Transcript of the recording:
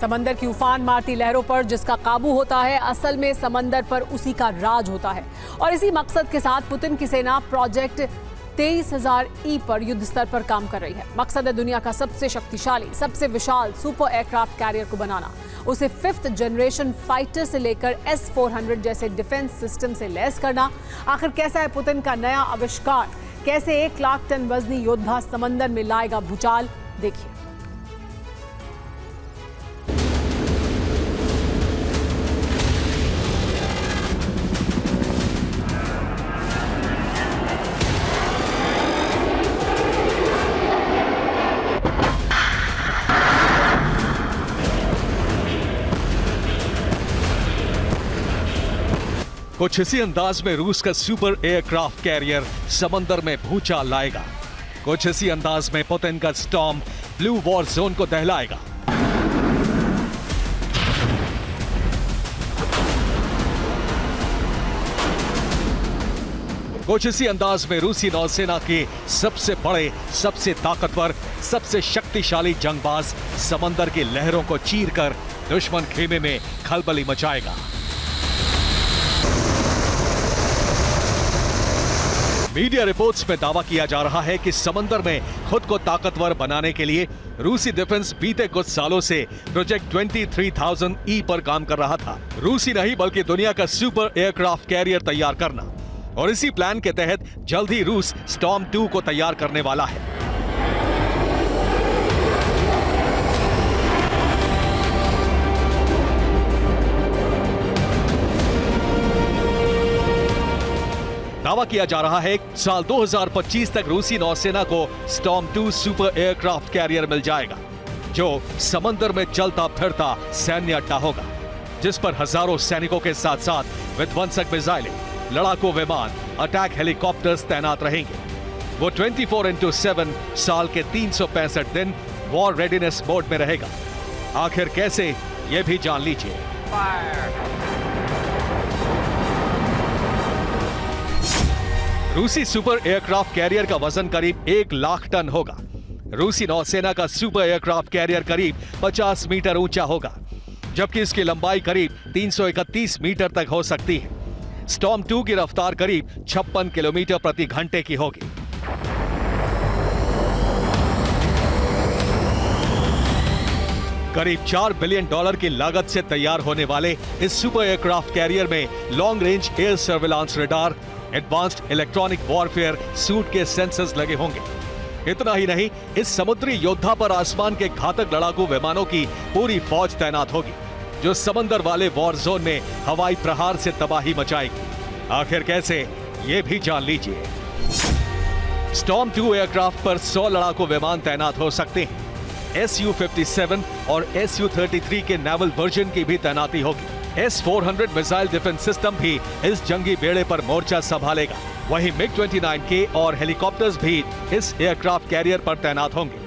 समंदर की उफान मारती लहरों पर जिसका काबू होता है, असल में समंदर पर उसी का राज होता है। और इसी मकसद के साथ पुतिन की सेना प्रोजेक्ट 23,000E पर युद्ध स्तर पर काम कर रही है। मकसद है दुनिया का सबसे शक्तिशाली, सबसे विशाल सुपर एयरक्राफ्ट कैरियर को बनाना, उसे 5th जनरेशन फाइटर से लेकर S-400 जैसे डिफेंस सिस्टम से लैस करना। आखिर कैसा है पुतिन का नया आविष्कार? कैसे 1 लाख टन वजनी योद्धा समंदर में लाएगा भूचाल? देखिए। कुछ इसी अंदाज में रूस का सुपर एयरक्राफ्ट कैरियर समंदर में भूचाल लाएगा। कुछ इसी अंदाज में पुतिन का स्टॉर्म ब्लू वॉर जोन को दहलाएगा। कुछ इसी अंदाज में रूसी नौसेना के सबसे बड़े, सबसे ताकतवर, सबसे शक्तिशाली जंगबाज समंदर की लहरों को चीरकर दुश्मन खेमे में खलबली मचाएगा। मीडिया रिपोर्ट्स में दावा किया जा रहा है कि समंदर में खुद को ताकतवर बनाने के लिए रूसी डिफेंस बीते कुछ सालों से प्रोजेक्ट 23,000E पर काम कर रहा था। रूसी नहीं बल्कि दुनिया का सुपर एयरक्राफ्ट कैरियर तैयार करना, और इसी प्लान के तहत जल्द ही रूस स्टॉर्म 2 को तैयार करने वाला है। दावा किया जा रहा है कि साल 2025 तक रूसी नौसेना को स्टॉर्म 2 सुपर एयरक्राफ्ट कैरियर मिल जाएगा, जो समंदर में चलता फिरता सैन्य अड्डा होगा, जिस पर हजारों सैनिकों के साथ साथ विध्वंसक मिसाइलें, लड़ाकू विमान, अटैक हेलीकॉप्टर्स तैनात रहेंगे। वो 24/7 साल के 365 दिन वॉर रेडीनेस मोड में रहेगा। आखिर कैसे, ये भी जान लीजिए। रूसी सुपर एयरक्राफ्ट कैरियर का वजन करीब 1 लाख टन होगा। रूसी नौसेना का सुपर एयरक्राफ्ट कैरियर करीब 50 मीटर ऊंचा होगा, जबकि इसकी लंबाई करीब 331 मीटर तक हो सकती है। स्टॉर्म 2 की रफ्तार करीब 56 किलोमीटर प्रति घंटे की होगी। करीब $4 बिलियन की लागत से तैयार होने वाले इस सुपर एयरक्राफ्ट कैरियर में long range air surveillance radar, advanced electronic warfare suit के सेंसर्स लगे होंगे। इतना ही नहीं, इस समुद्री योद्धा पर आसमान के घातक लड़ाकू विमानों की पूरी फौज तैनात होगी, जो समंदर वाले वॉर जोन में हवाई प्रहार से तबाही मचाएगी। आखिर कैसे, ये भी जान लीजिए। स्टॉर्म 2 एयरक्राफ्ट पर 100 लड़ाकू विमान तैनात हो सकते हैं। Su-57 और Su-33 के नेवल वर्जन की भी तैनाती होगी। S-400 मिसाइल डिफेंस सिस्टम भी इस जंगी बेड़े पर मोर्चा संभालेगा। वहीं MiG-29K और हेलीकॉप्टर्स भी इस एयरक्राफ्ट कैरियर पर तैनात होंगे।